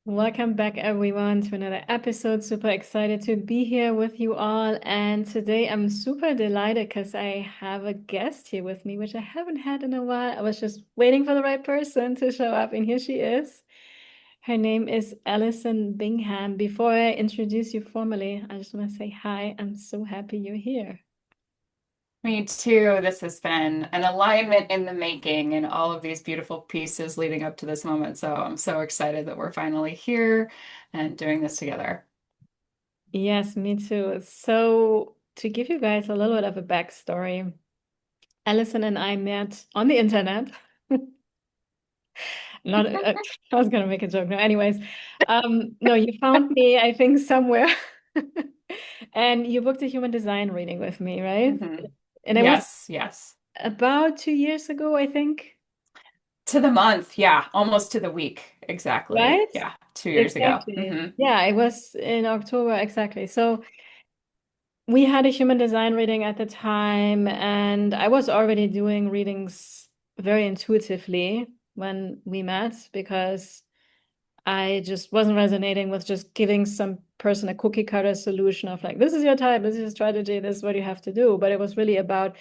Welcome back, everyone, to another episode. Super excited to be here with you all. And today I'm super delighted because I have a guest here with me, which I haven't had in a while. I was just waiting for the right person to show up, and here she is. Her name is Allison Bingham. Before I introduce you formally, I just want to say hi. I'm so happy you're here. Me too. This has been an alignment in the making and all of these beautiful pieces leading up to this moment. So I'm so excited that we're finally here and doing this together. Yes, me too. So, to give you guys a little bit of a backstory, Allison and I met on the internet. Not, I was gonna make a joke. No, anyways, no, you found me, I think, somewhere, and you booked a human design reading with me, right? And it was Yes, yes. about 2 years ago, I think, To the month. Yeah. Almost to the week. Exactly. right? Yeah. 2 years ago. Exactly. Yeah, it was in October, exactly. So we had a human design reading at the time, and I was already doing readings very intuitively when we met because I just wasn't resonating with just giving some person a cookie cutter solution of like, this is your type, this is your strategy, this is what you have to do. But it was really about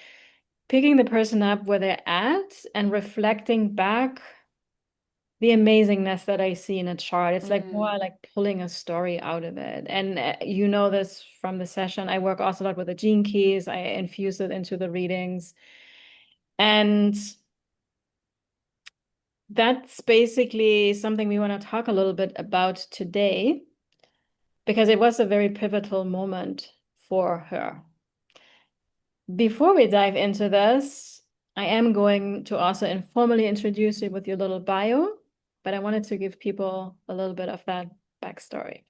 picking the person up where they're at and reflecting back the amazingness that I see in a chart. It's like more Mm, like pulling a story out of it. And you know this from the session. I work also a lot with the gene keys. I infuse it into the readings. And that's basically something we want to talk a little bit about today, because it was a very pivotal moment for her. Before we dive into this, I am going to also informally introduce you with your little bio, but I wanted to give people a little bit of that backstory.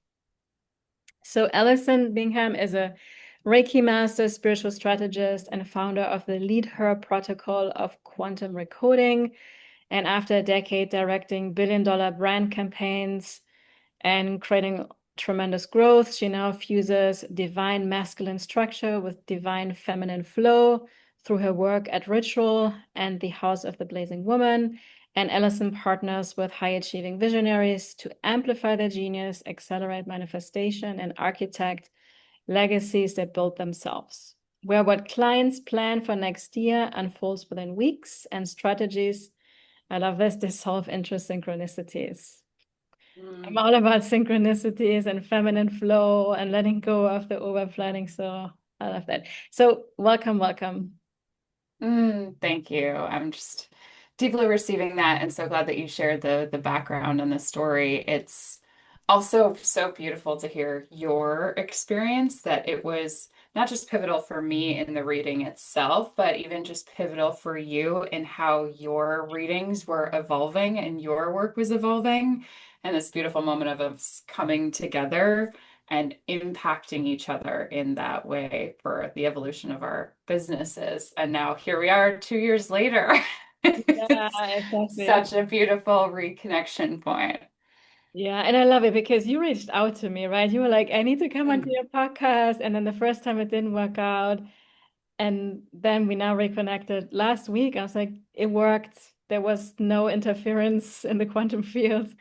So, Allison Bingham is a Reiki master, spiritual strategist, and founder of the Lead Her protocol of quantum recoding. And after a decade directing billion-dollar brand campaigns, and creating tremendous growth. She now fuses divine masculine structure with divine feminine flow through her work at Ritual and the House of the Blazing Woman. And Ellison partners with high achieving visionaries to amplify their genius, accelerate manifestation, and architect legacies that build themselves. Where what clients plan for next year unfolds within weeks, and strategies, I love this, dissolve into synchronicities. I'm mm, all about synchronicities and feminine flow and letting go of the over planning. So I love that. So welcome, welcome. Thank you. I'm just deeply receiving that and so glad that you shared the background and the story. It's also so beautiful to hear your experience that it was not just pivotal for me in the reading itself, but even just pivotal for you in how your readings were evolving and your work was evolving. And this beautiful moment of us coming together and impacting each other in that way for the evolution of our businesses. And now here we are 2 years later. Yeah, It's exactly. such a beautiful reconnection point. Yeah, and I love it because you reached out to me, right? You were like, I need to come onto Mm, your podcast. And then the first time it didn't work out. And then we now reconnected last week. I was like, it worked. There was no interference in the quantum field.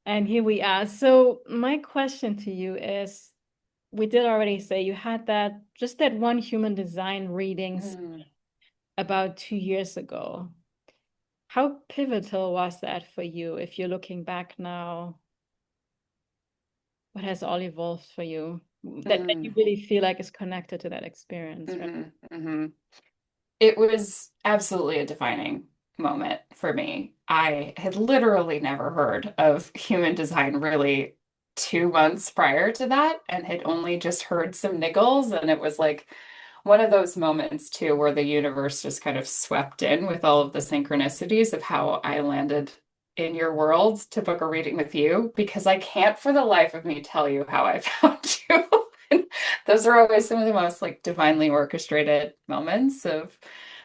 And here we are. So my question to you is, we did already say you had that just that one human design readings mm, about 2 years ago. How pivotal was that for you? If you're looking back now, what has all evolved for you that you mm, really feel like is connected to that experience, right? mhm, mhm. It was absolutely a defining moment for me. I had literally never heard of human design really 2 months prior to that and had only just heard some niggles. And it was like one of those moments too where the universe just kind of swept in with all of the synchronicities of how I landed in your world to book a reading with you because I can't for the life of me tell you how I found you. And those are always some of the most like divinely orchestrated moments of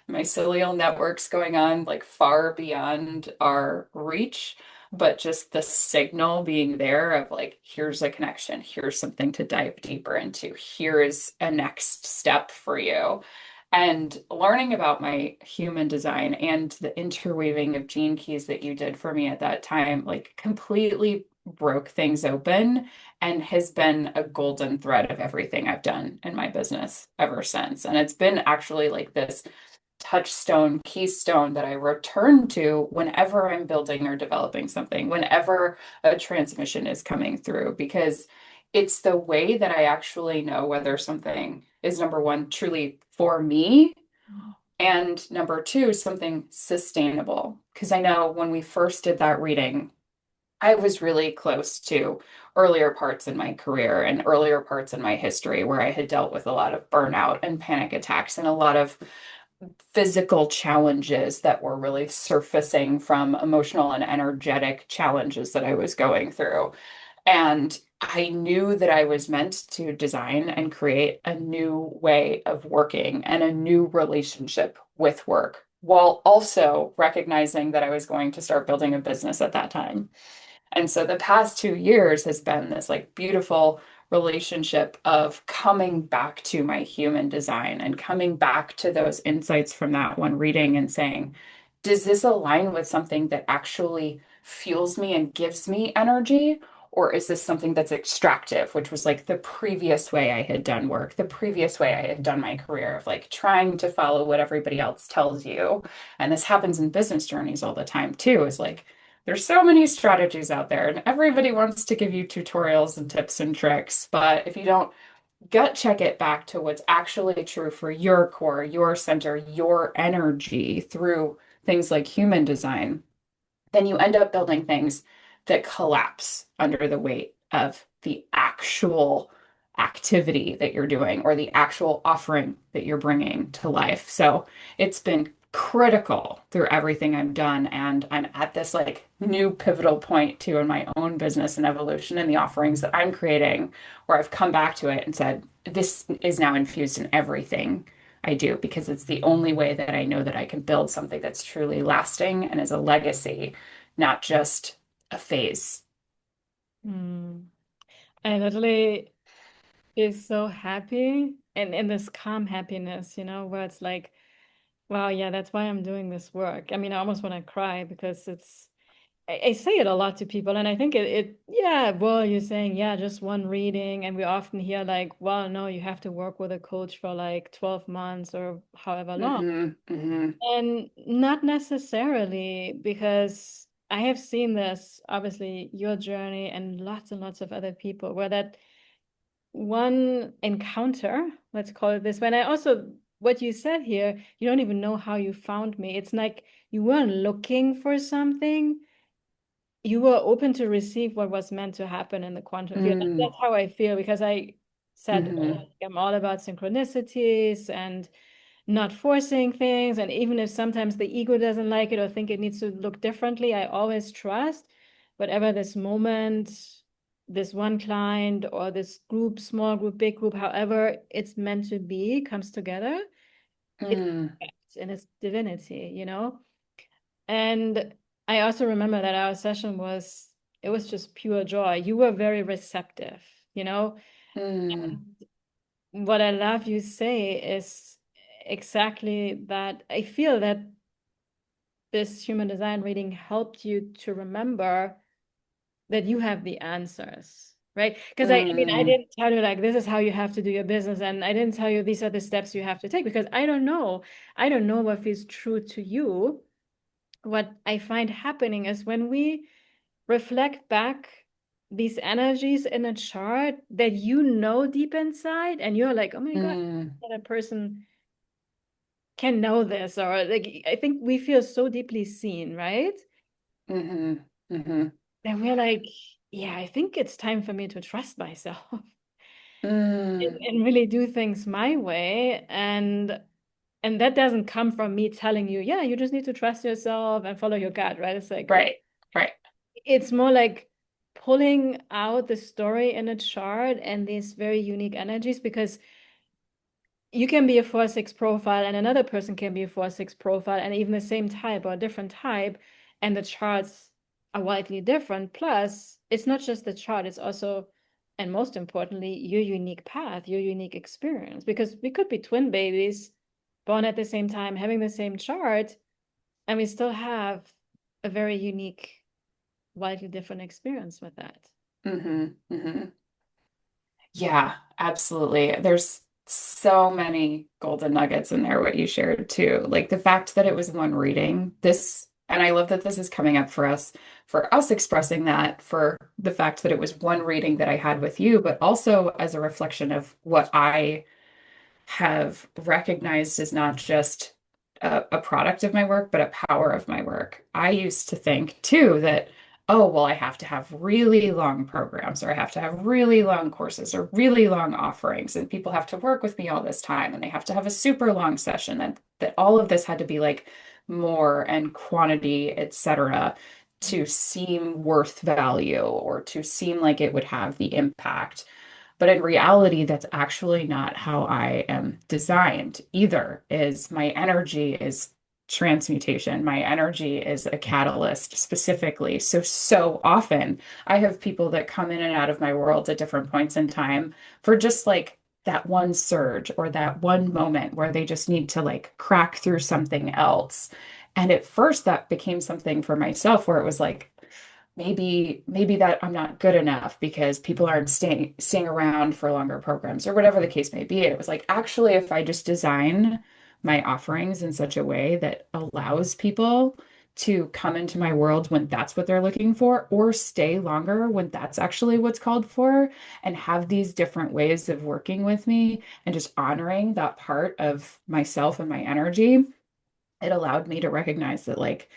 mycelial networks going on like far beyond our reach, but just the signal being there of like, here's a connection, here's something to dive deeper into, here is a next step for you. And learning about my human design and the interweaving of gene keys that you did for me at that time, like completely broke things open and has been a golden thread of everything I've done in my business ever since. And it's been actually like this touchstone, keystone that I return to whenever I'm building or developing something, whenever a transmission is coming through, because it's the way that I actually know whether something is number one, truly for me, and number two, something sustainable. Because I know when we first did that reading, I was really close to earlier parts in my career and earlier parts in my history where I had dealt with a lot of burnout and panic attacks and a lot of physical challenges that were really surfacing from emotional and energetic challenges that I was going through. And I knew that I was meant to design and create a new way of working and a new relationship with work, while also recognizing that I was going to start building a business at that time. And so the past 2 years has been this like beautiful relationship of coming back to my human design and coming back to those insights from that one reading and saying, does this align with something that actually fuels me and gives me energy? Or is this something that's extractive, which was like the previous way I had done work, the previous way I had done my career of like trying to follow what everybody else tells you. And this happens in business journeys all the time too, is like, there's so many strategies out there, and everybody wants to give you tutorials and tips and tricks. But if you don't gut check it back to what's actually true for your core, your center, your energy through things like human design, then you end up building things that collapse under the weight of the actual activity that you're doing or the actual offering that you're bringing to life. So it's been critical through everything I've done. And I'm at this like new pivotal point too in my own business and evolution and the offerings that I'm creating, where I've come back to it and said, this is now infused in everything I do because it's the only way that I know that I can build something that's truly lasting and is a legacy, not just a phase. Mm. I literally is so happy and in this calm happiness, where it's like, wow, yeah, that's why I'm doing this work. I mean, I almost want to cry because I say it a lot to people, and I think yeah, well, you're saying, yeah, just one reading. And we often hear, like, well, no, you have to work with a coach for like 12 months or however long. Hmm. And not necessarily, because I have seen this, obviously, your journey and lots of other people, where that one encounter, let's call it this, when I also, what you said here, you don't even know how you found me. It's like you weren't looking for something, you were open to receive what was meant to happen in the quantum field. Mm, That's how I feel, because I said hmm. I'm all about synchronicities and not forcing things. And even if sometimes the ego doesn't like it or think it needs to look differently, I always trust whatever this moment, this one client or this group, small group, big group, however it's meant to be, comes together. It's Mm, in its divinity. And I also remember that our session it was just pure joy. You were very receptive, you know? mm, What I love you say is exactly that. I feel that this human design reading helped you to remember that you have the answers, right? Because I mean, I mm, didn't tell you like this is how you have to do your business, and I didn't tell you these are the steps you have to take because I don't know. I don't know what feels true to you. What I find happening is when we reflect back these energies in a chart that you know deep inside, and you're like, oh my God, mm, that person can know this, or like I think we feel so deeply seen, right? hmm, hmm, That we're like, yeah, I think it's time for me to trust myself mm. and really do things my way. And that doesn't come from me telling you, yeah, you just need to trust yourself and follow your gut, right? It's like Right, right. it's more like pulling out the story in a chart and these very unique energies, because you can be a 4-6 profile and another person can be a 4-6 profile and even the same type or a different type, and the charts are widely different. Plus, it's not just the chart, it's also, and most importantly, your unique path, your unique experience. Because we could be twin babies born at the same time, having the same chart, and we still have a very unique wildly different experience with that. Hmm. Yeah, absolutely. There's so many golden nuggets in there, what you shared too. Like the fact that it was one reading, this, and I love that this is coming up for us expressing that, for the fact that it was one reading that I had with you, but also as a reflection of what I have recognized as not just a product of my work, but a power of my work. I used to think too that, oh, well, I have to have really long programs, or I have to have really long courses or really long offerings, and people have to work with me all this time, and they have to have a super long session, and that all of this had to be like more and quantity, etc., to seem worth value or to seem like it would have the impact. But in reality, that's actually not how I am designed either. Is my energy is transmutation. My energy is a catalyst specifically. So often I have people that come in and out of my world at different points in time for just like that one surge or that one moment where they just need to like crack through something else. And at first that became something for myself where it was like, maybe that I'm not good enough because people aren't staying around for longer programs or whatever the case may be. It was like actually if I just design my offerings in such a way that allows people to come into my world when that's what they're looking for, or stay longer when that's actually what's called for, and have these different ways of working with me and just honoring that part of myself and my energy, it allowed me to recognize that like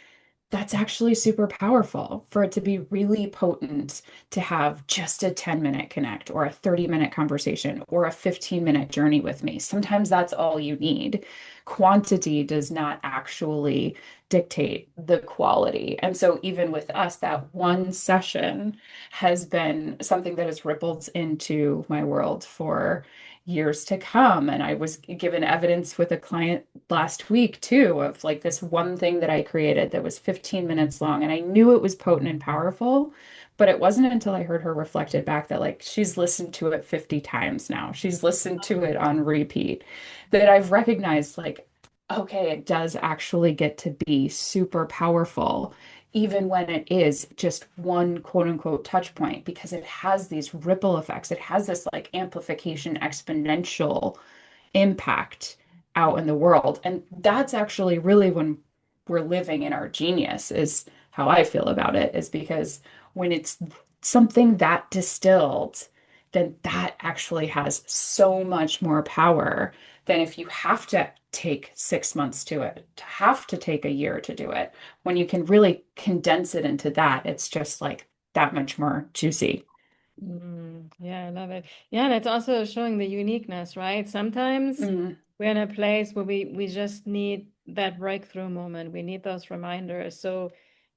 that's actually super powerful, for it to be really potent, to have just a 10-minute connect or a 30-minute conversation or a 15-minute journey with me. Sometimes that's all you need. Quantity does not actually dictate the quality. And so, even with us, that one session has been something that has rippled into my world for years to come. And I was given evidence with a client last week too of like this one thing that I created that was 15 minutes long, and I knew it was potent and powerful, but it wasn't until I heard her reflected back that like she's listened to it 50 times now. She's listened to it on repeat, that I've recognized like, okay, it does actually get to be super powerful even when it is just one quote unquote touch point, because it has these ripple effects. It has this like amplification exponential impact out in the world. And that's actually really when we're living in our genius, is how I feel about it, is because when it's something that distilled, then that actually has so much more power than if you have to take 6 months to it, to have to take a year to do it. When you can really condense it into that, it's just like that much more juicy. Yeah, I love it. Yeah, and it's also showing the uniqueness, right? Sometimes Mm, we're in a place where we just need that breakthrough moment. We need those reminders so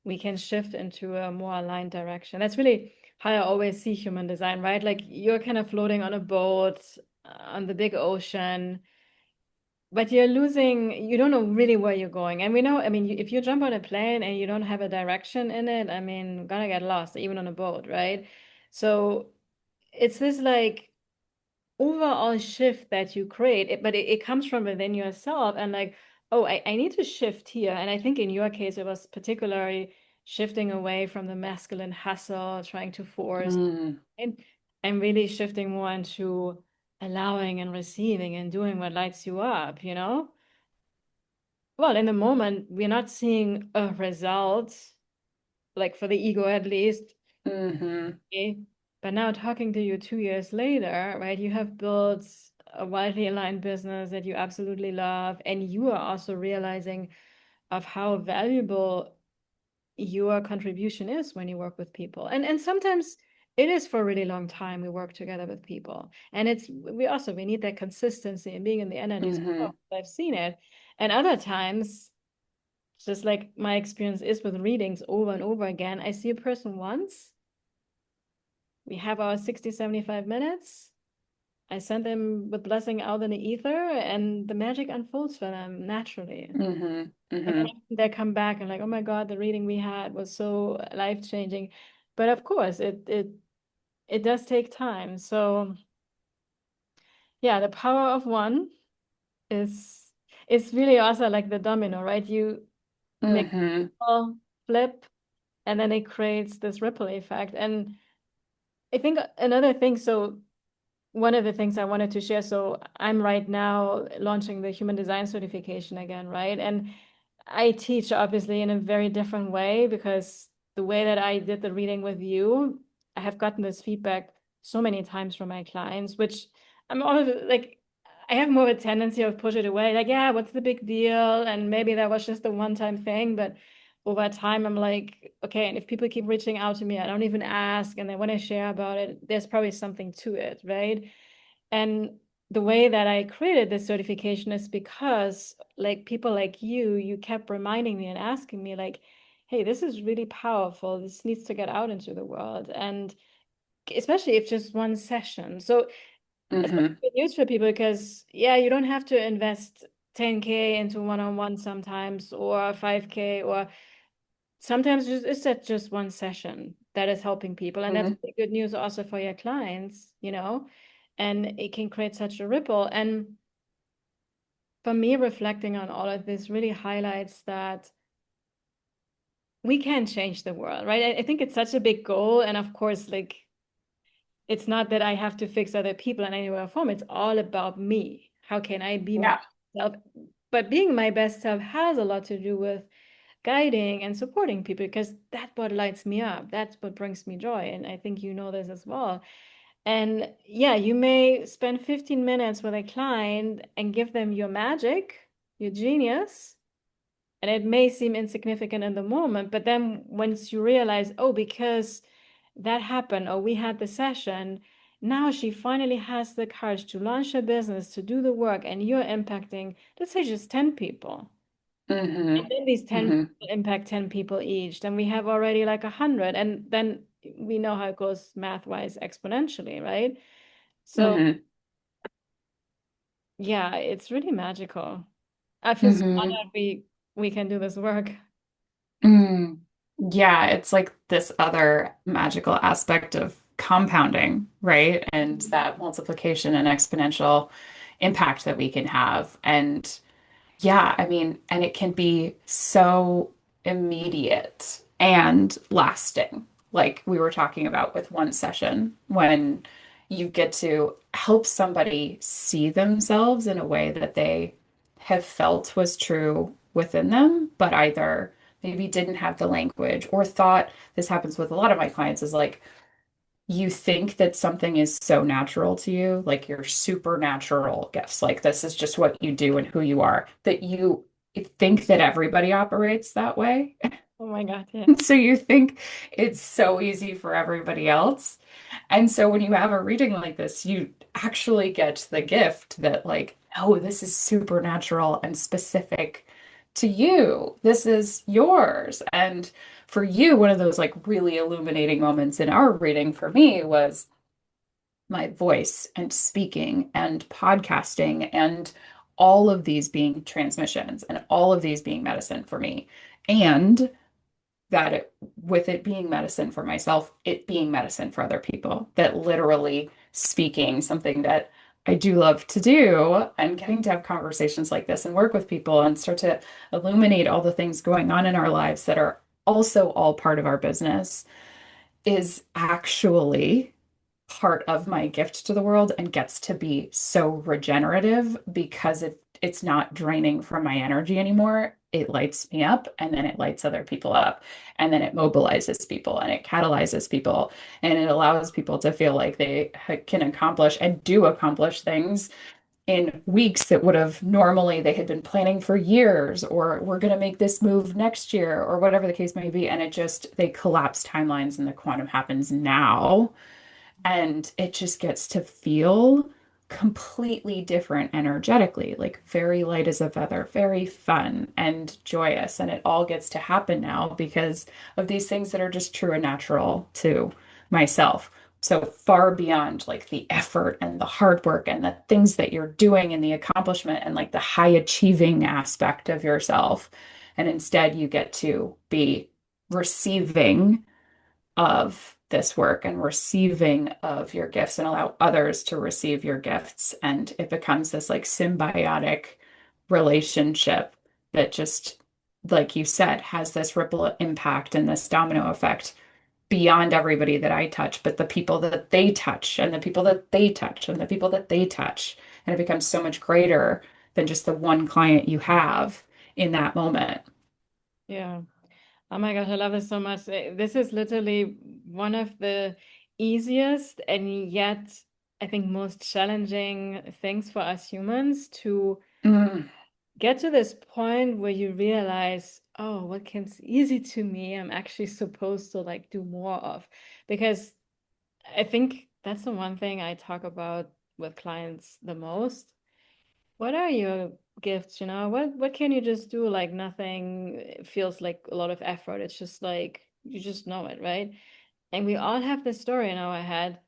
we can shift into a more aligned direction. That's really how I always see human design, right? Like you're kind of floating on a boat on the big ocean, but you're losing, you don't know really where you're going. And we know, I mean, if you jump on a plane and you don't have a direction in it, I mean, you're gonna get lost, even on a boat, right? So it's this like overall shift that you create, but it comes from within yourself and like, oh, I need to shift here. And I think in your case, it was particularly shifting away from the masculine hustle, trying to force, mm, and, and really shifting more into allowing and receiving and doing what lights you up, you know? Well, in the moment, we're not seeing a result, like for the ego at least. mhm, Okay. But now talking to you 2 years later, right, you have built a widely aligned business that you absolutely love, and you are also realizing of how valuable your contribution is when you work with people. And sometimes it is for a really long time we work together with people. And it's we need that consistency and being in the energies. mhm, I've seen it. And other times, just like my experience is with readings over and over again, I see a person once. We have our 60, 75 minutes. I send them with blessing out in the ether, and the magic unfolds for them naturally. mhm, And then mhm, they come back and like, oh my God, the reading we had was so life-changing. But of course, it does take time. So yeah, the power of one is it's really also like the domino, right? You make mhm, all flip, and then it creates this ripple effect. And I think another thing, so one of the things I wanted to share, so I'm right now launching the human design certification again, right? And I teach obviously in a very different way because the way that I did the reading with you, I have gotten this feedback so many times from my clients, which I'm always like, I have more of a tendency of push it away, like, yeah, what's the big deal? And maybe that was just a one-time thing, but over time, I'm like, okay, and if people keep reaching out to me, I don't even ask, and they want to share about it, there's probably something to it, right? And the way that I created this certification is because like people like you kept reminding me and asking me like, hey, this is really powerful. This needs to get out into the world. And especially if just one session. So it's Hmm. good news for people because yeah, you don't have to invest 10K into one-on-one sometimes or 5K or sometimes just it's that just one session that is helping people. And that's Hmm. really good news also for your clients, you know, and it can create such a ripple. And for me, reflecting on all of this really highlights that we can change the world, right? I think it's such a big goal. And of course, like, it's not that I have to fix other people in any way or form. It's all about me. How can I be my Yeah. best self? But being my best self has a lot to do with guiding and supporting people because that's what lights me up. That's what brings me joy. And I think you know this as well. And yeah, you may spend 15 minutes with a client and give them your magic, your genius, and it may seem insignificant in the moment, but then once you realize, oh, because that happened, or we had the session, now she finally has the courage to launch her business, to do the work, and you're impacting, let's say, just 10 people. And Hmm. then these 10 Hmm. people impact 10 people each. Then we have already like 100. And then we know how it goes math-wise exponentially, right? So Hmm. yeah, it's really magical. I feel so Hmm. honored we can do this work. Mm. Yeah, it's like this other magical aspect of compounding, right? And that multiplication and exponential impact that we can have. And yeah, I mean, and it can be so immediate and lasting, like we were talking about with one session, when you get to help somebody see themselves in a way that they have felt was true within them, but either maybe didn't have the language or thought this happens with a lot of my clients is like, you think that something is so natural to you, like your supernatural gifts, like this is just what you do and who you are, that you think that everybody operates that way. Oh my God, yeah. And so you think it's so easy for everybody else. And so when you have a reading like this, you actually get the gift that, like, oh, this is supernatural and specific to you. This is yours. And for you, one of those like really illuminating moments in our reading for me was my voice and speaking and podcasting and all of these being transmissions and all of these being medicine for me. And that with it being medicine for myself, it being medicine for other people, that literally speaking something that I do love to do and getting to have conversations like this and work with people and start to illuminate all the things going on in our lives that are also all part of our business is actually part of my gift to the world and gets to be so regenerative because it's not draining from my energy anymore. It lights me up and then it lights other people up and then it mobilizes people and it catalyzes people and it allows people to feel like they can accomplish and do accomplish things in weeks that would have normally they had been planning for years, or we're going to make this move next year, or whatever the case may be. And it just, they collapse timelines and the quantum happens now and it just gets to feel completely different energetically, like very light as a feather, very fun and joyous. And it all gets to happen now because of these things that are just true and natural to myself. So far beyond like the effort and the hard work and the things that you're doing and the accomplishment and like the high achieving aspect of yourself. And instead, you get to be receiving of this work and receiving of your gifts and allow others to receive your gifts. And it becomes this like symbiotic relationship that just like you said, has this ripple impact and this domino effect beyond everybody that I touch, but the people that they touch and the people that they touch and the people that they touch. And it becomes so much greater than just the one client you have in that moment. Yeah. Oh my gosh, I love this so much. This is literally one of the easiest and yet I think most challenging things for us humans to Mm, get to this point where you realize, oh, what comes easy to me, I'm actually supposed to like do more of. Because I think that's the one thing I talk about with clients the most. What are your gifts, you know? What can you just do? Like nothing feels like a lot of effort. It's just like you just know it, right? And we all have this story in our head.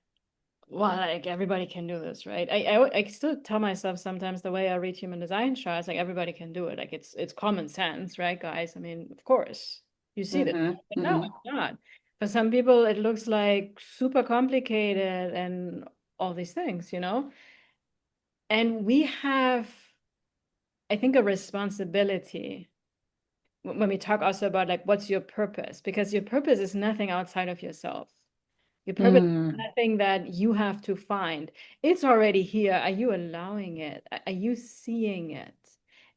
Well, like everybody can do this, right? I still tell myself sometimes the way I read human design charts, like everybody can do it. Like it's common sense, right, guys? I mean, of course, you see this. hmm But no, hmm it's not. For some people, it looks like super complicated and all these things, you know? And we have, I think, a responsibility when we talk also about like what's your purpose, because your purpose is nothing outside of yourself. Your purpose is Mm, nothing that you have to find. It's already here. Are you allowing it? Are you seeing it?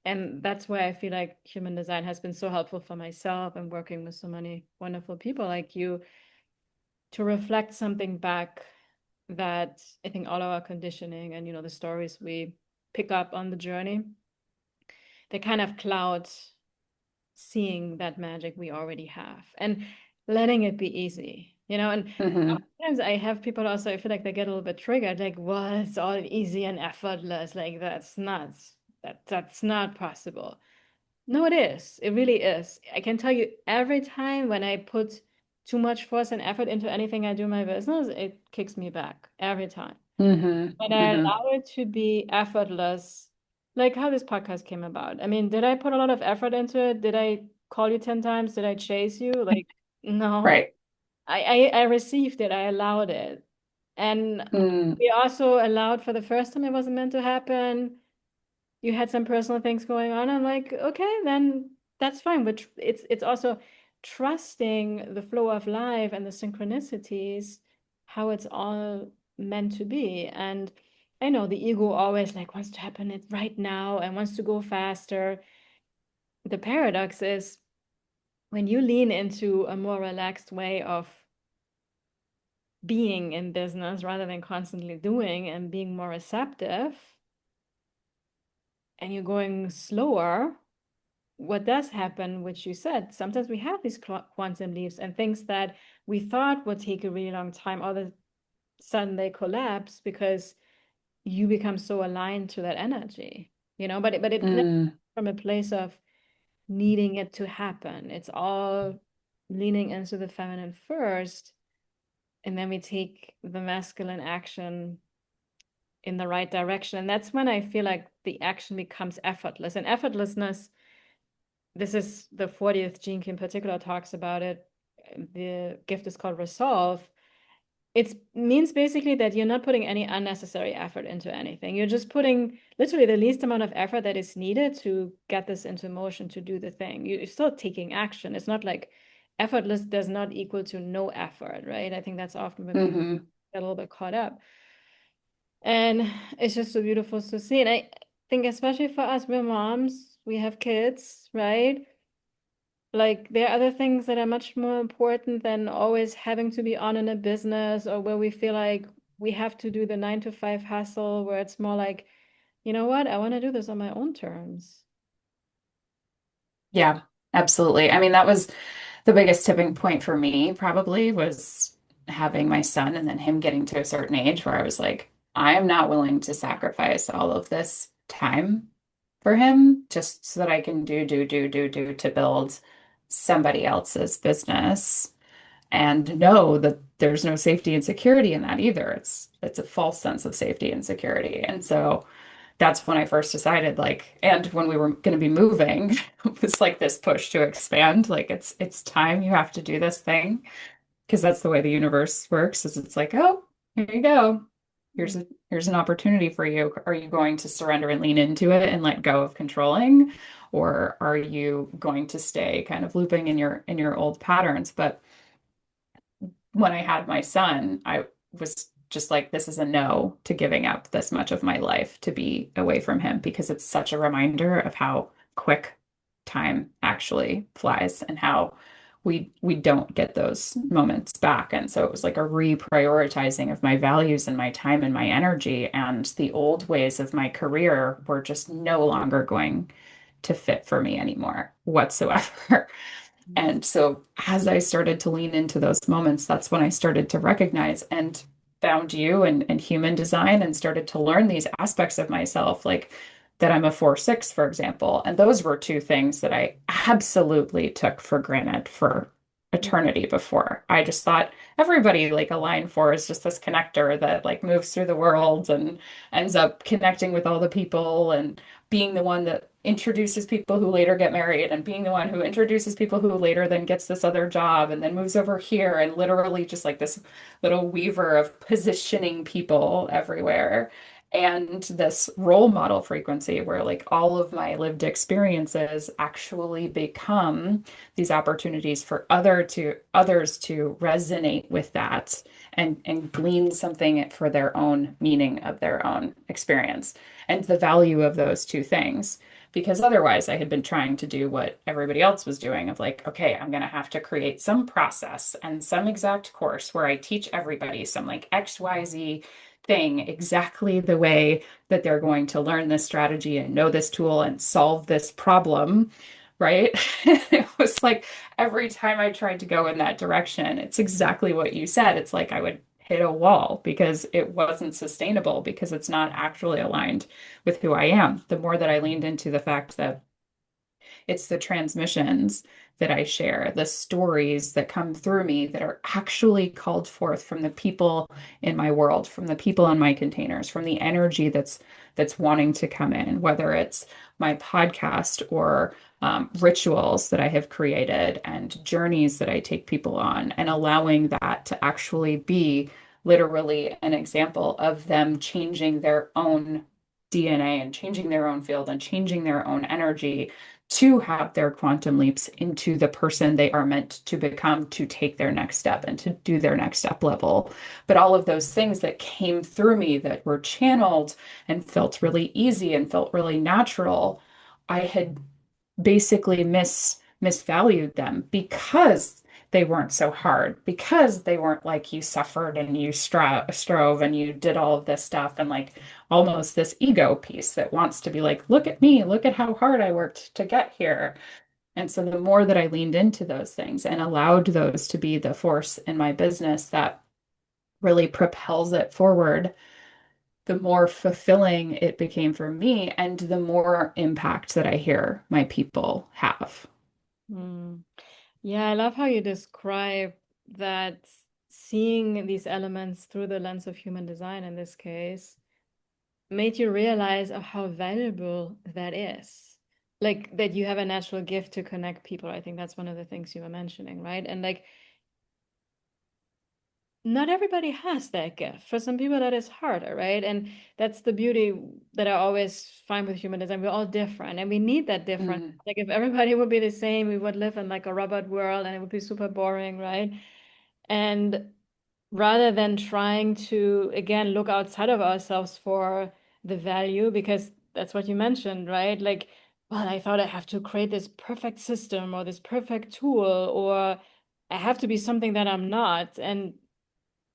And that's why I feel like human design has been so helpful for myself and working with so many wonderful people like you to reflect something back that I think all our conditioning and the stories we pick up on the journey, they kind of cloud seeing that magic we already have and letting it be easy, and hmm sometimes I have people also, I feel like they get a little bit triggered, like, well, it's all easy and effortless. Like that's not possible. No, it is. It really is. I can tell you every time when I put too much force and effort into anything I do in my business, it kicks me back every time. hmm When I hmm allow it to be effortless, like how this podcast came about. I mean, did I put a lot of effort into it? Did I call you 10 times? Did I chase you? Like, no. Right. I received it. I allowed it. And Mm, we also allowed for the first time it wasn't meant to happen. You had some personal things going on. I'm like, okay, then that's fine. But it's also trusting the flow of life and the synchronicities, how it's all meant to be. And I know the ego always like wants to happen it right now and wants to go faster. The paradox is when you lean into a more relaxed way of being in business rather than constantly doing and being more receptive, and you're going slower, what does happen, which you said, sometimes we have these quantum leaps and things that we thought would take a really long time, all of a sudden they collapse because you become so aligned to that energy, but it never mm, from a place of needing it to happen. It's all leaning into the feminine first, and then we take the masculine action in the right direction. And that's when I feel like the action becomes effortless. And effortlessness, this is the 40th Gene Key in particular talks about it. The gift is called resolve. It means basically that you're not putting any unnecessary effort into anything. You're just putting literally the least amount of effort that is needed to get this into motion, to do the thing. You're still taking action. It's not like effortless does not equal to no effort, right? I think that's often when people hmm get a little bit caught up. And it's just so beautiful to see. And I think especially for us, we're moms, we have kids, right? Like there are other things that are much more important than always having to be on in a business, or where we feel like we have to do the 9 to 5 hustle, where it's more like, you know what, I want to do this on my own terms. Yeah, absolutely. I mean, that was the biggest tipping point for me, probably, was having my son and then him getting to a certain age where I was like, I am not willing to sacrifice all of this time for him just so that I can do to build somebody else's business and know that there's no safety and security in that either. It's a false sense of safety and security. And so that's when I first decided, like, and when we were going to be moving, it was like this push to expand. Like it's time, you have to do this thing because that's the way the universe works, is it's like, oh, here you go. Here's an opportunity for you. Are you going to surrender and lean into it and let go of controlling? or are you going to stay kind of looping in your old patterns? But when I had my son, I was just like, this is a no to giving up this much of my life to be away from him because it's such a reminder of how quick time actually flies and how we don't get those moments back. And so it was like a reprioritizing of my values and my time and my energy. And the old ways of my career were just no longer going to fit for me anymore whatsoever. And so as I started to lean into those moments, that's when I started to recognize and found you and human design and started to learn these aspects of myself, like that I'm a 4/6, for example. And those were two things that I absolutely took for granted for eternity before. I just thought everybody like a line 4 is just this connector that like moves through the world and ends up connecting with all the people and being the one that introduces people who later get married and being the one who introduces people who later then gets this other job and then moves over here and literally just like this little weaver of positioning people everywhere. And this role model frequency where like all of my lived experiences actually become these opportunities for others to resonate with that and glean something for their own meaning of their own experience and the value of those two things. Because otherwise, I had been trying to do what everybody else was doing of like, okay, I'm going to have to create some process and some exact course where I teach everybody some like XYZ thing exactly the way that they're going to learn this strategy and know this tool and solve this problem. Right. It was like every time I tried to go in that direction, it's exactly what you said. It's like I would hit a wall because it wasn't sustainable because it's not actually aligned with who I am. The more that I leaned into the fact that it's the transmissions that I share, the stories that come through me that are actually called forth from the people in my world, from the people in my containers, from the energy that's wanting to come in, whether it's my podcast or rituals that I have created and journeys that I take people on, and allowing that to actually be literally an example of them changing their own DNA and changing their own field and changing their own energy to have their quantum leaps into the person they are meant to become to take their next step and to do their next step level. But all of those things that came through me that were channeled and felt really easy and felt really natural, I had basically misvalued them because they weren't so hard, because they weren't like you suffered and you strove and you did all of this stuff and like almost this ego piece that wants to be like, look at me, look at how hard I worked to get here. And so the more that I leaned into those things and allowed those to be the force in my business that really propels it forward, the more fulfilling it became for me and the more impact that I hear my people have. Mm. Yeah, I love how you describe that seeing these elements through the lens of human design in this case made you realize of how valuable that is. Like that you have a natural gift to connect people. I think that's one of the things you were mentioning, right? And like not everybody has that gift. For some people, that is harder, right? And that's the beauty that I always find with human design. We're all different and we need that difference. Mm, Like if everybody would be the same, we would live in like a robot world and it would be super boring, right? And rather than trying to, again, look outside of ourselves for the value, because that's what you mentioned, right? Like, well, I thought I have to create this perfect system or this perfect tool, or I have to be something that I'm not. And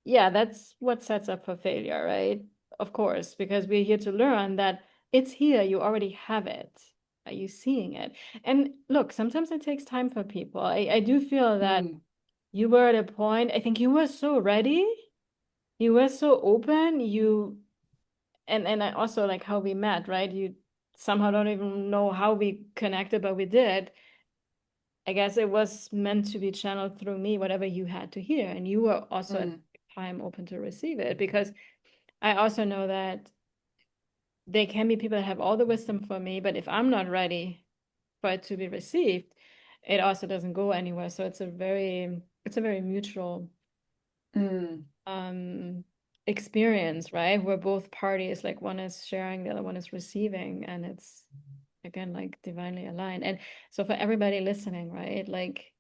yeah, that's what sets up for failure, right? Of course, because we're here to learn that it's here, you already have it. Are you seeing it? And look, sometimes it takes time for people. I do feel that mm, you were at a point, I think you were so ready, you were so open, and I also like how we met, right? You somehow don't even know how we connected, but we did. I guess it was meant to be channeled through me, whatever you had to hear. And you were also at mm, the time open to receive it because I also know that there can be people that have all the wisdom for me, but if I'm not ready for it to be received, it also doesn't go anywhere. So it's a very mutual mm. um experience, right? Where both parties, like one is sharing, the other one is receiving, and it's again, like divinely aligned. And so for everybody listening, right? Like,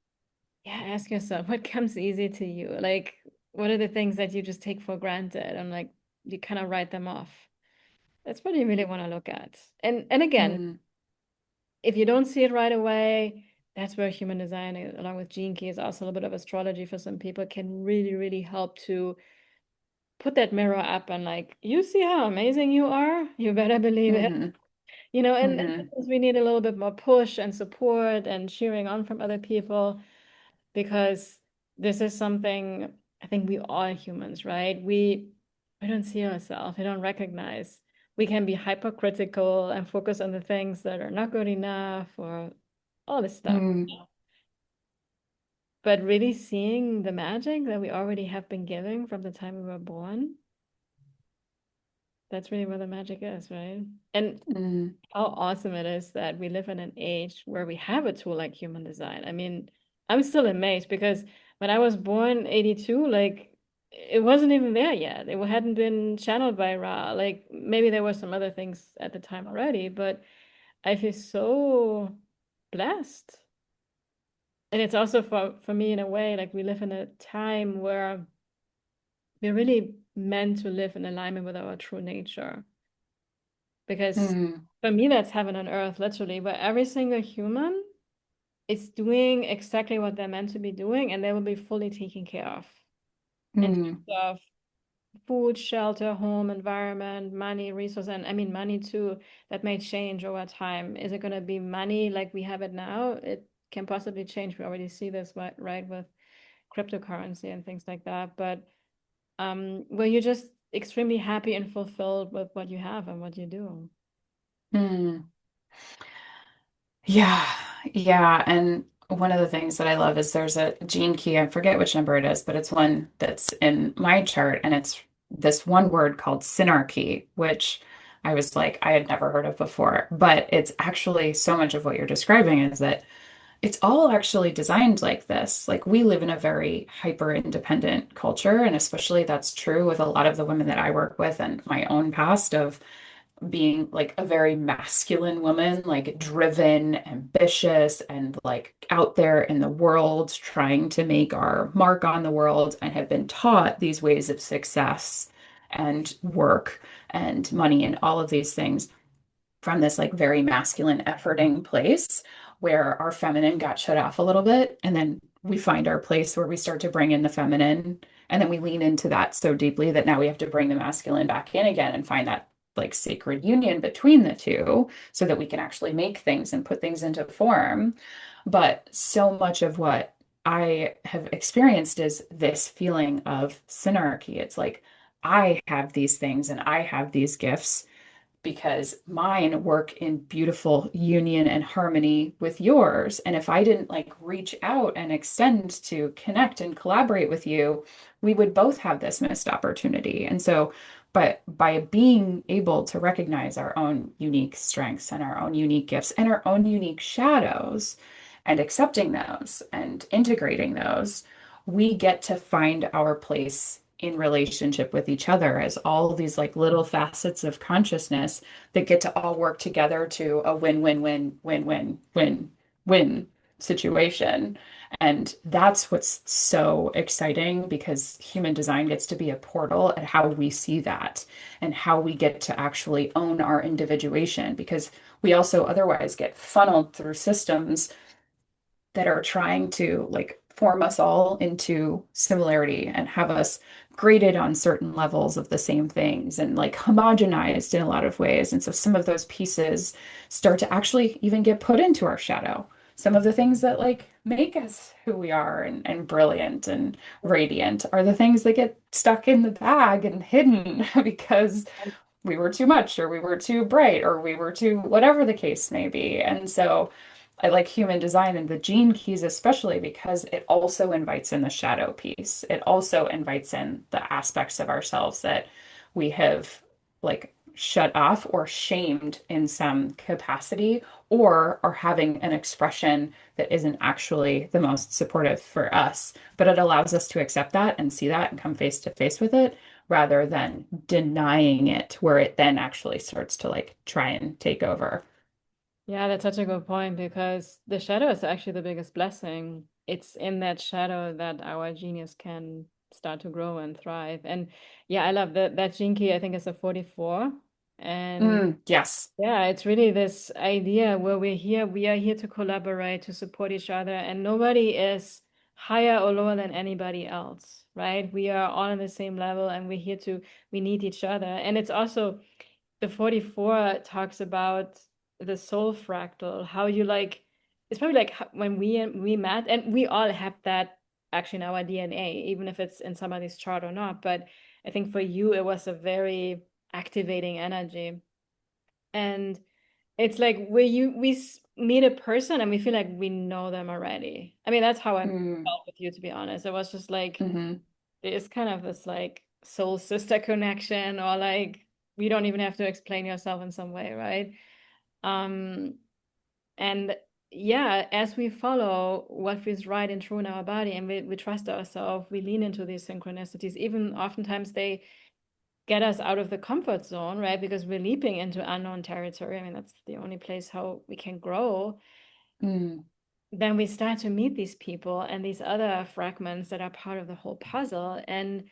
yeah, ask yourself what comes easy to you? Like, what are the things that you just take for granted and like you kind of write them off? That's what you really want to look at. And again, Mm, if you don't see it right away, that's where human design, along with gene keys, also a little bit of astrology for some people, can really, really help to put that mirror up and like, you see how amazing you are? You better believe it. hmm And hmm sometimes we need a little bit more push and support and cheering on from other people because this is something I think we all humans, right? We don't see ourselves, we don't recognize. We can be hypercritical and focus on the things that are not good enough or all this stuff. mm, But really seeing the magic that we already have been given from the time we were born, that's really where the magic is, right? And mm, how awesome it is that we live in an age where we have a tool like human design. I mean, I'm still amazed because when I was born 82, like it wasn't even there yet. It hadn't been channeled by Ra. Like maybe there were some other things at the time already, but I feel so blessed. And it's also for me in a way, like we live in a time where we're really meant to live in alignment with our true nature. Because mm, for me, that's heaven on earth, literally, where every single human is doing exactly what they're meant to be doing, and they will be fully taken care of in mm, terms of food, shelter, home, environment, money, resource, and I mean money too. That may change over time. Is it going to be money like we have it now? It can possibly change. We already see this, right, with cryptocurrency and things like that. But where you're just extremely happy and fulfilled with what you have and what you do. mm. Yeah, yeah. And one of the things that I love is there's a gene key. I forget which number it is, but it's one that's in my chart, and it's this one word called synarchy, which I was like, I had never heard of before. But it's actually so much of what you're describing is that it's all actually designed like this. Like we live in a very hyper independent culture, and especially that's true with a lot of the women that I work with and my own past of being like a very masculine woman, like driven, ambitious, and like out there in the world trying to make our mark on the world and have been taught these ways of success and work and money and all of these things from this like very masculine efforting place where our feminine got shut off a little bit. And then we find our place where we start to bring in the feminine. And then we lean into that so deeply that now we have to bring the masculine back in again and find that like sacred union between the two so that we can actually make things and put things into form. But so much of what I have experienced is this feeling of synarchy. It's like I have these things and I have these gifts because mine work in beautiful union and harmony with yours. And if I didn't like reach out and extend to connect and collaborate with you, we would both have this missed opportunity. And so, but by being able to recognize our own unique strengths and our own unique gifts and our own unique shadows and accepting those and integrating those, we get to find our place in relationship with each other as all these like little facets of consciousness that get to all work together to a win-win-win-win-win-win situation. And that's what's so exciting because human design gets to be a portal at how we see that and how we get to actually own our individuation because we also otherwise get funneled through systems that are trying to like form us all into similarity and have us graded on certain levels of the same things and like homogenized in a lot of ways. And so some of those pieces start to actually even get put into our shadow. Some of the things that like make us who we are and brilliant and radiant are the things that get stuck in the bag and hidden because we were too much or we were too bright or we were too whatever the case may be. And so I like human design and the gene keys especially because it also invites in the shadow piece. It also invites in the aspects of ourselves that we have like shut off or shamed in some capacity or are having an expression that isn't actually the most supportive for us. But it allows us to accept that and see that and come face to face with it rather than denying it, where it then actually starts to like try and take over. Yeah, that's such a good point because the shadow is actually the biggest blessing. It's in that shadow that our genius can start to grow and thrive. And yeah, I love that gene key, I think it's a 44. And Yes. yeah, it's really this idea where we are here to collaborate, to support each other, and nobody is higher or lower than anybody else, right? We are all on the same level and we need each other. And it's also the 44 talks about the soul fractal, how you like, it's probably like when we met, and we all have that actually in our DNA, even if it's in somebody's chart or not. But I think for you, it was a very activating energy. And it's like where meet a person and we feel like we know them already. I mean, that's how I Mm, felt with you, to be honest. It was just like hmm there's kind of this like soul sister connection, or like we don't even have to explain yourself in some way, right? Um, and yeah, as we follow what feels right and true in our body and we trust ourselves, we lean into these synchronicities. Even oftentimes they get us out of the comfort zone, right? Because we're leaping into unknown territory. I mean, that's the only place how we can grow. mm, Then we start to meet these people and these other fragments that are part of the whole puzzle. And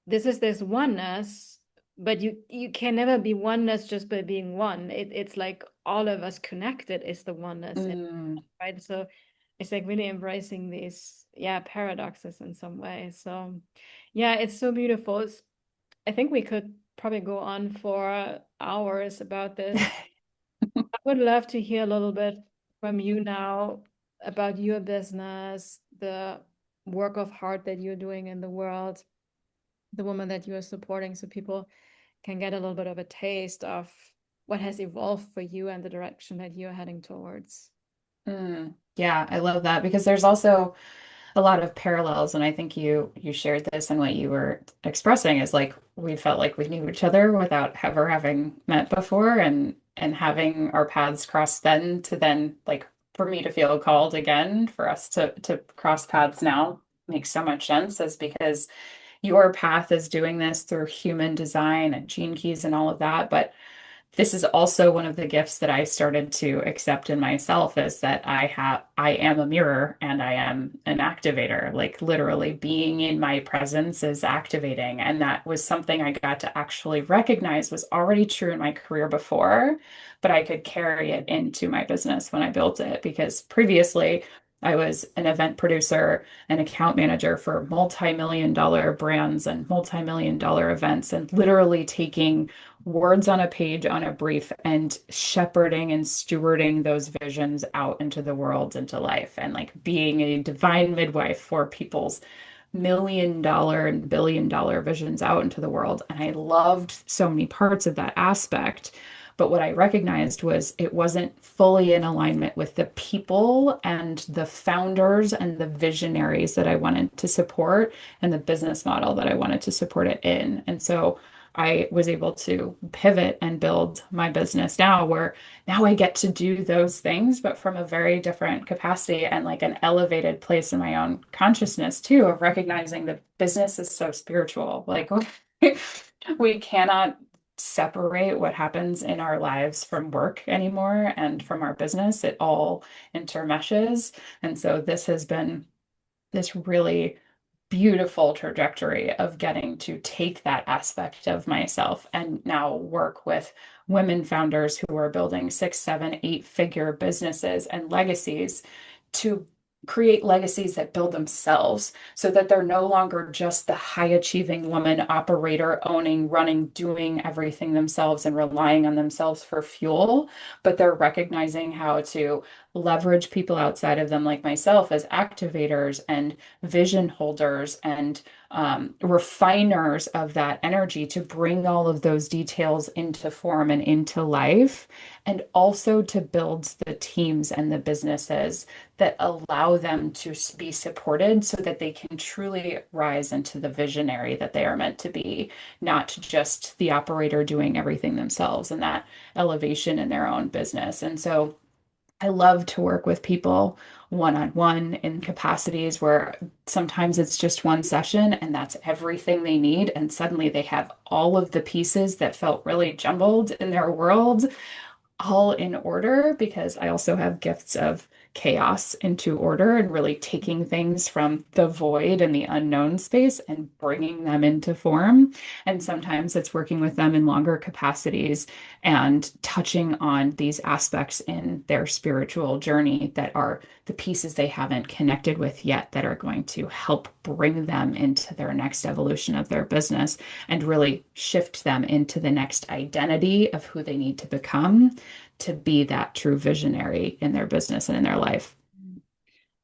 this is this oneness, but you can never be oneness just by being one. It's like all of us connected is the oneness, mm. right? So it's like really embracing these, yeah, paradoxes in some way. So yeah, it's so beautiful. I think we could probably go on for hours about this. I would love to hear a little bit from you now about your business, the work of heart that you're doing in the world, the woman that you are supporting, so people can get a little bit of a taste of what has evolved for you and the direction that you're heading towards. Yeah, I love that because there's also a lot of parallels, and I think you shared this and what you were expressing is like we felt like we knew each other without ever having met before, and having our paths cross then to then like for me to feel called again for us to cross paths now makes so much sense is because your path is doing this through human design and gene keys and all of that, but this is also one of the gifts that I started to accept in myself is that I am a mirror and I am an activator. Like literally being in my presence is activating. And that was something I got to actually recognize was already true in my career before, but I could carry it into my business when I built it because previously I was an event producer, an account manager for multi-million dollar brands and multi-million dollar events, and literally taking words on a page on a brief and shepherding and stewarding those visions out into the world, into life, and like being a divine midwife for people's million-dollar and billion-dollar visions out into the world. And I loved so many parts of that aspect. But what I recognized was it wasn't fully in alignment with the people and the founders and the visionaries that I wanted to support and the business model that I wanted to support it in. And so I was able to pivot and build my business now, where now I get to do those things, but from a very different capacity and like an elevated place in my own consciousness, too, of recognizing that business is so spiritual. Like, we cannot separate what happens in our lives from work anymore and from our business. It all intermeshes. And so this has been this really beautiful trajectory of getting to take that aspect of myself and now work with women founders who are building six, seven, eight-figure businesses and legacies to create legacies that build themselves so that they're no longer just the high achieving woman operator owning, running, doing everything themselves and relying on themselves for fuel, but they're recognizing how to leverage people outside of them like myself as activators and vision holders and refiners of that energy to bring all of those details into form and into life, and also to build the teams and the businesses that allow them to be supported so that they can truly rise into the visionary that they are meant to be, not just the operator doing everything themselves and that elevation in their own business. And so I love to work with people one on one in capacities where sometimes it's just one session and that's everything they need. And suddenly they have all of the pieces that felt really jumbled in their world all in order because I also have gifts of chaos into order and really taking things from the void and the unknown space and bringing them into form. And sometimes it's working with them in longer capacities and touching on these aspects in their spiritual journey that are the pieces they haven't connected with yet that are going to help bring them into their next evolution of their business and really shift them into the next identity of who they need to become to be that true visionary in their business and in their life.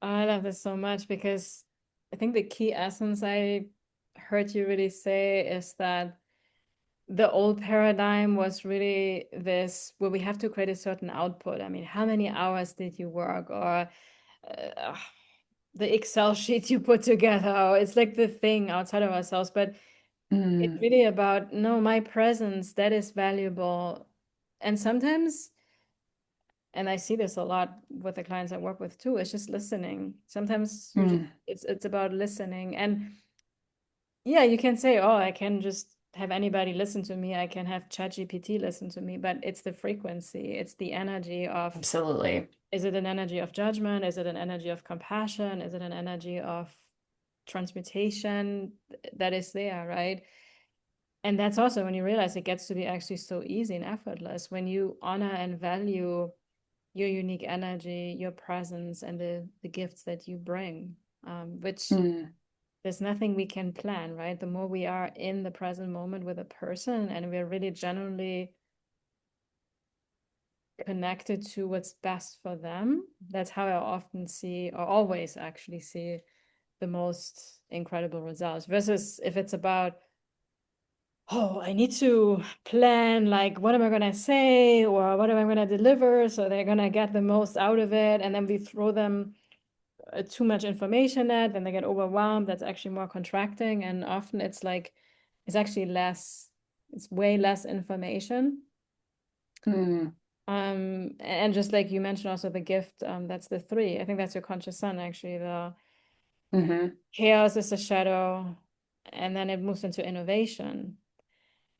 I love this so much because I think the key essence I heard you really say is that the old paradigm was really this, well, we have to create a certain output. I mean, how many hours did you work, or uh, the Excel sheet you put together, or it's like the thing outside of ourselves. But it's Mm, really about, no, my presence, that is valuable. And sometimes, and I see this a lot with the clients I work with too, it's just listening. Sometimes you just, mm, it's about listening. And yeah, you can say, oh, I can just have anybody listen to me. I can have ChatGPT listen to me, but it's the frequency, it's the energy of, absolutely. is it an energy of judgment? Is it an energy of compassion? Is it an energy of transmutation that is there, right? And that's also when you realize it gets to be actually so easy and effortless when you honor and value your unique energy, your presence, and the gifts that you bring, which Mm, there's nothing we can plan, right? The more we are in the present moment with a person and we're really genuinely connected to what's best for them, that's how I often see, or always actually see, the most incredible results. Versus if it's about, oh, I need to plan, like, what am I going to say or what am I going to deliver so they're going to get the most out of it. And then we throw them too much information at, then they get overwhelmed. That's actually more contracting. And often it's like, it's actually less, it's way less information. mm, And just like you mentioned, also the gift, that's the three. I think that's your conscious sun, actually. The hmm chaos is the shadow, and then it moves into innovation,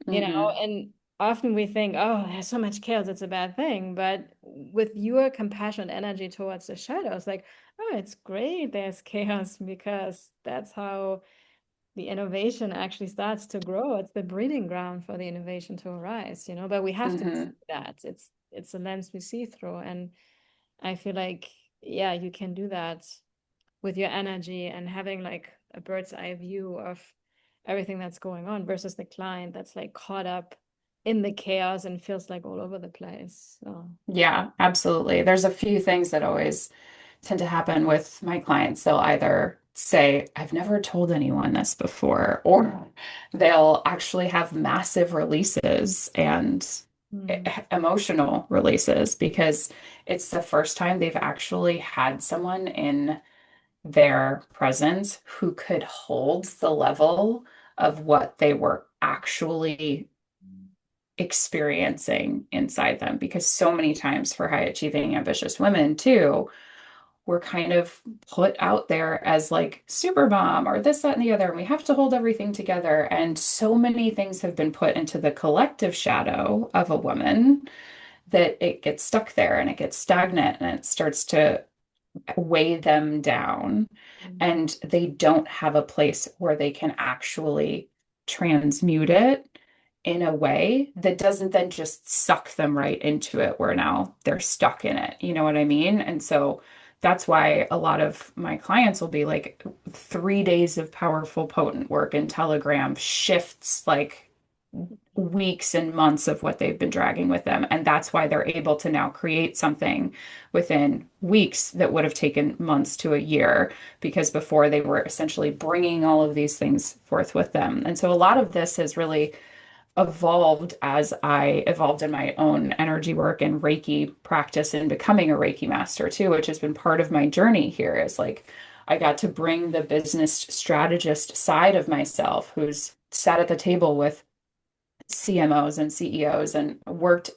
hmm and often we think, oh, there's so much chaos, it's a bad thing. But with your compassionate energy towards the shadows, like, oh, it's great there's chaos because that's how the innovation actually starts to grow. It's the breeding ground for the innovation to arise, but we have to see hmm that. It's a lens we see through. And I feel like, yeah, you can do that with your energy and having like a bird's eye view of everything that's going on versus the client that's like caught up in the chaos and feels like all over the place. So, Yeah, absolutely. There's a few things that always tend to happen with my clients. They'll either say, I've never told anyone this before, or they'll actually have massive releases and mm, emotional releases because it's the first time they've actually had someone in their presence who could hold the level of what they were actually experiencing inside them. Because so many times for high achieving, ambitious women, too, we're kind of put out there as like super mom or this, that, and the other, and we have to hold everything together. And so many things have been put into the collective shadow of a woman that it gets stuck there and it gets stagnant and it starts to weigh them down, mm, and they don't have a place where they can actually transmute it in a way that doesn't then just suck them right into it where now they're stuck in it. You know what I mean? And so that's why a lot of my clients will be like 3 days of powerful, potent work in Telegram shifts like weeks and months of what they've been dragging with them. And that's why they're able to now create something within weeks that would have taken months to a year, because before they were essentially bringing all of these things forth with them. And so a lot of this has really evolved as I evolved in my own energy work and Reiki practice and becoming a Reiki master too, which has been part of my journey here is like I got to bring the business strategist side of myself who's sat at the table with CMOs and CEOs and worked,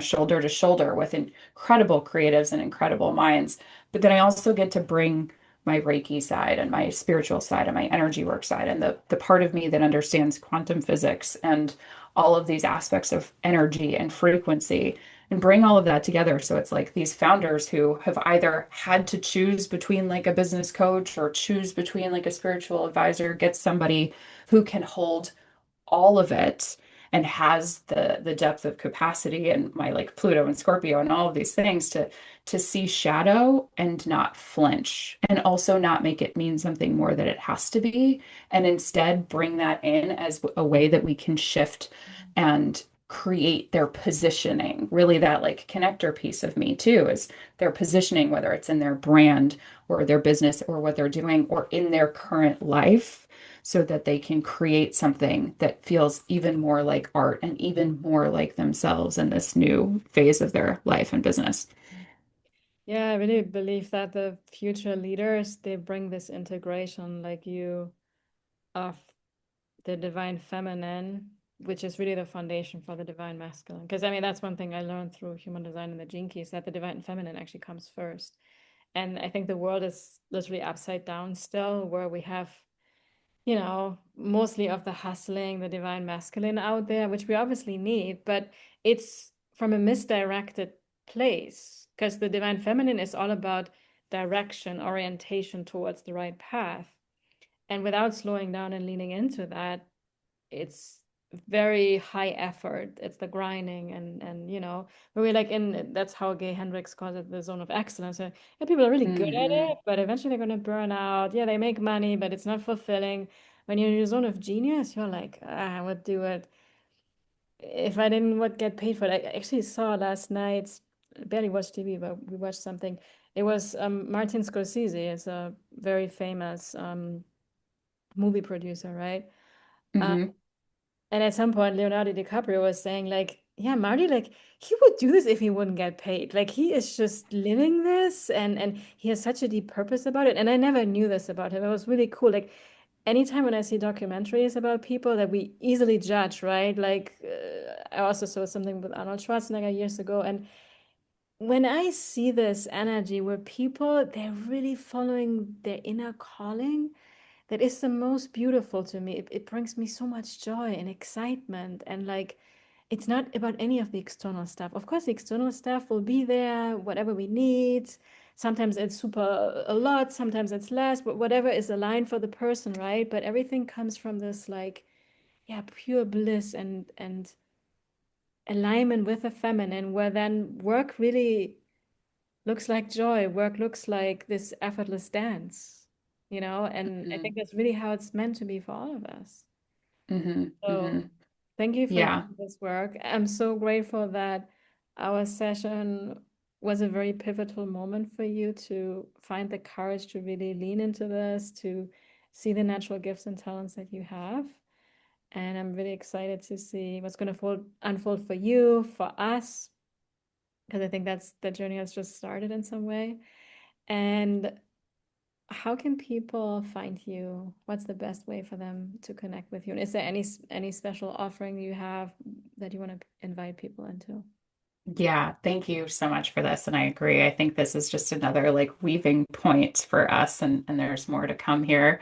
shoulder to shoulder with incredible creatives and incredible minds. But then I also get to bring my Reiki side and my spiritual side and my energy work side and the part of me that understands quantum physics and all of these aspects of energy and frequency. and bring all of that together. So it's like these founders who have either had to choose between like a business coach or choose between like a spiritual advisor, get somebody who can hold all of it and has the depth of capacity and my like Pluto and Scorpio and all of these things to see shadow and not flinch and also not make it mean something more that it has to be and instead bring that in as a way that we can shift and create their positioning. Really that like connector piece of me too is their positioning, whether it's in their brand or their business or what they're doing or in their current life so that they can create something that feels even more like art and even more like themselves in this new phase of their life and business. Yeah, I really believe that the future leaders, they bring this integration like you of the divine feminine, which is really the foundation for the divine masculine. Because I mean, that's one thing I learned through human design and the gene keys, that the divine feminine actually comes first. And I think the world is literally upside down still, where we have, mostly of the hustling, the divine masculine out there, which we obviously need, but it's from a misdirected place because the divine feminine is all about direction, orientation towards the right path. And without slowing down and leaning into that, it's very high effort. It's the grinding and where we're like in that's how Gay Hendricks calls it the zone of excellence. So, yeah, people are really good at Hmm. it, but eventually they're gonna burn out. Yeah, they make money, but it's not fulfilling. When you're in your zone of genius, you're like, I would do it if I didn't would get paid for it. I actually saw last night, I barely watched TV, but we watched something. It was Martin Scorsese. It's a very famous movie producer, right? Hmm. And at some point, Leonardo DiCaprio was saying, like, yeah, Marty, like, he would do this if he wouldn't get paid. Like, he is just living this, and he has such a deep purpose about it. And I never knew this about him. It was really cool. Like, anytime when I see documentaries about people that we easily judge, right? Like, I also saw something with Arnold Schwarzenegger years ago, and when I see this energy where people, they're really following their inner calling, that is the most beautiful to me. It brings me so much joy and excitement. And like, it's not about any of the external stuff. Of course, the external stuff will be there, whatever we need. Sometimes it's super a lot, sometimes it's less, but whatever is aligned for the person, right? But everything comes from this like, yeah, pure bliss and alignment with the feminine, where then work really looks like joy. Work looks like this effortless dance, and I Hmm. think that's really how it's meant to be for all of us. Hmm. So Hmm. thank you for Yeah. doing this work. I'm so grateful that our session was a very pivotal moment for you to find the courage to really lean into this, to see the natural gifts and talents that you have. And I'm really excited to see what's going to unfold for you, for us, because I think that's the journey has just started in some way. And how can people find you? What's the best way for them to connect with you? And is there any special offering you have that you want to invite people into? Yeah, thank you so much for this. And I agree. I think this is just another like weaving point for us, and there's more to come here.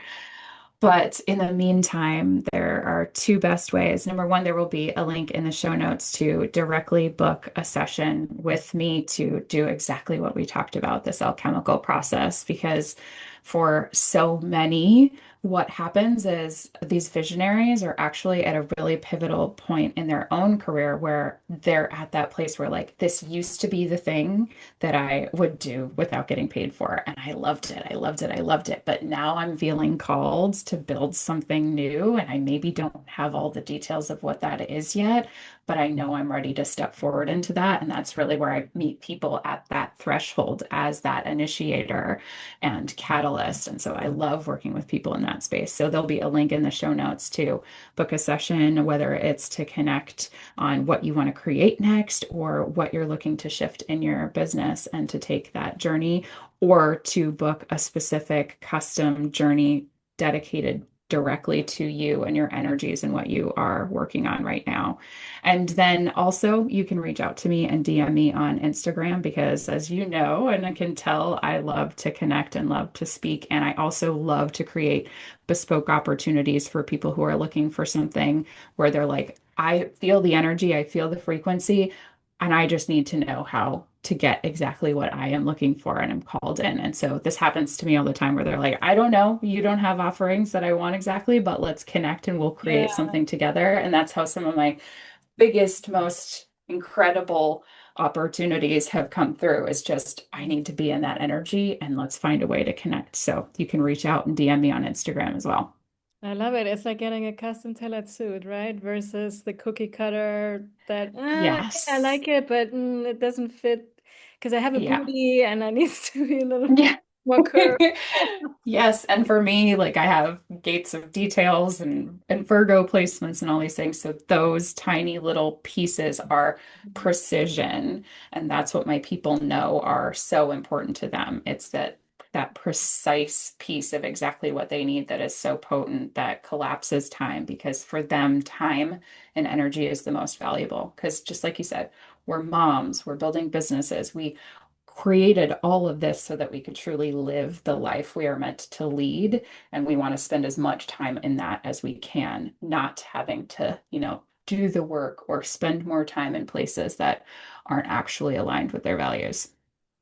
But in the meantime, there are two best ways. Number one, there will be a link in the show notes to directly book a session with me to do exactly what we talked about, this alchemical process. Because for so many, what happens is these visionaries are actually at a really pivotal point in their own career where they're at that place where, like, this used to be the thing that I would do without getting paid for. And I loved it. I loved it. I loved it. But now I'm feeling called to build something new. And I maybe don't have all the details of what that is yet, but I know I'm ready to step forward into that. And that's really where I meet people at that threshold as that initiator and catalyst. And so I love working with people in that space. So there'll be a link in the show notes to book a session, whether it's to connect on what you want to create next or what you're looking to shift in your business and to take that journey, or to book a specific custom journey dedicated directly to you and your energies and what you are working on right now. And then also you can reach out to me and DM me on Instagram because, as you know, and I can tell, I love to connect and love to speak. And I also love to create bespoke opportunities for people who are looking for something where they're like, I feel the energy, I feel the frequency. And I just need to know how to get exactly what I am looking for and I'm called in. And so this happens to me all the time where they're like, I don't know, you don't have offerings that I want exactly, but let's connect and we'll create Yeah. something together. And that's how some of my biggest, most incredible opportunities have come through is just, I need to be in that energy and let's find a way to connect. So you can reach out and DM me on Instagram as well. I love it. It's like getting a custom tailored suit, right? Versus the cookie cutter that, okay, I Yes. like it, but it doesn't fit because I have a Yeah. booty and I need to be a little Yeah. more curved. Yes, and for me, like I have gates of details and Virgo placements and all these things. So those tiny little pieces are precision, and that's what my people know are so important to them. It's that precise piece of exactly what they need that is so potent that collapses time because for them, time and energy is the most valuable. Because just like you said, we're moms, we're building businesses, we created all of this so that we could truly live the life we are meant to lead. And we want to spend as much time in that as we can, not having to, do the work or spend more time in places that aren't actually aligned with their values.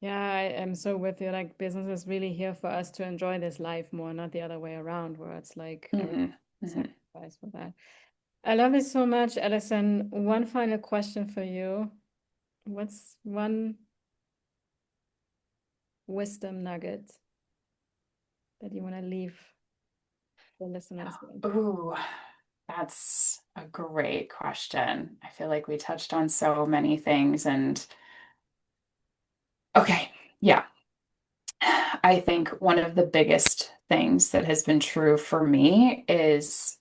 Yeah, I am so with you. Like business is really here for us to enjoy this life more, not the other way around, where it's like every Hmm. Hmm. sacrifice for that. I love it so much, Allison. One final question for you. What's one wisdom nugget that you want to leave the listeners with? Ooh, that's a great question. I feel like we touched on so many things and okay, yeah. I think one of the biggest things that has been true for me is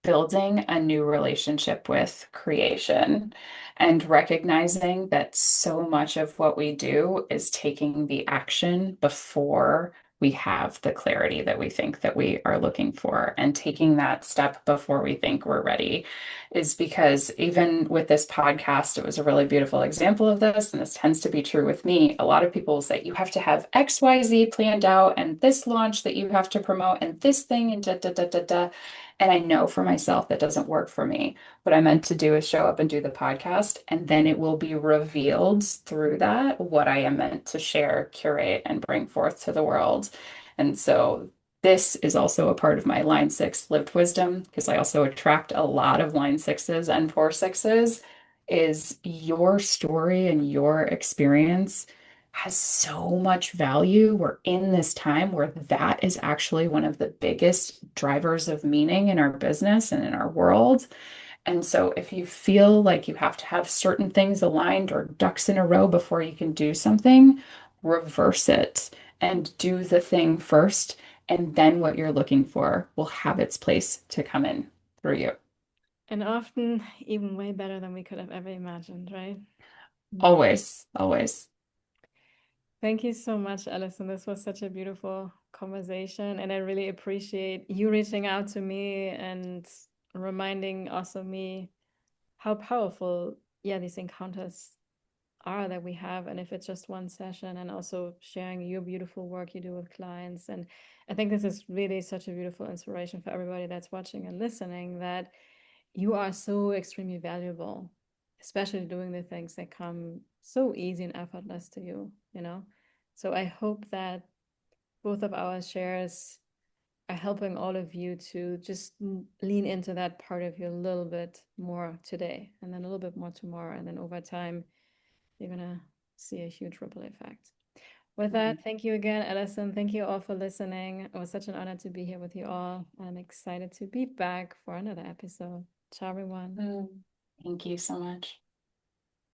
building a new relationship with creation and recognizing that so much of what we do is taking the action before we have the clarity that we think that we are looking for and taking that step before we think we're ready is because even with this podcast it was a really beautiful example of this and this tends to be true with me. A lot of people will say you have to have XYZ planned out and this launch that you have to promote and this thing and da da da da da. And I know for myself that doesn't work for me. What I meant to do is show up and do the podcast, and then it will be revealed through that what I am meant to share, curate, and bring forth to the world. And so this is also a part of my line six lived wisdom because I also attract a lot of line sixes and four sixes. Is your story and your experience has so much value. We're in this time where that is actually one of the biggest drivers of meaning in our business and in our world. And so if you feel like you have to have certain things aligned or ducks in a row before you can do something, reverse it and do the thing first. And then what you're looking for will have its place to come in through you. And often even way better than we could have ever imagined, right? Mm. Always, always. Thank you so much, Alison. This was such a beautiful conversation, and I really appreciate you reaching out to me and reminding also me how powerful, yeah, these encounters are that we have, and if it's just one session, and also sharing your beautiful work you do with clients. And I think this is really such a beautiful inspiration for everybody that's watching and listening that you are so extremely valuable, especially doing the things that come so easy and effortless to you, you know? So I hope that both of our shares are helping all of you to just lean into that part of you a little bit more today and then a little bit more tomorrow. And then over time, you're going to see a huge ripple effect. With that, thank you again, Allison. Thank you all for listening. It was such an honor to be here with you all. I'm excited to be back for another episode. Ciao, everyone. Mm. Thank you so much.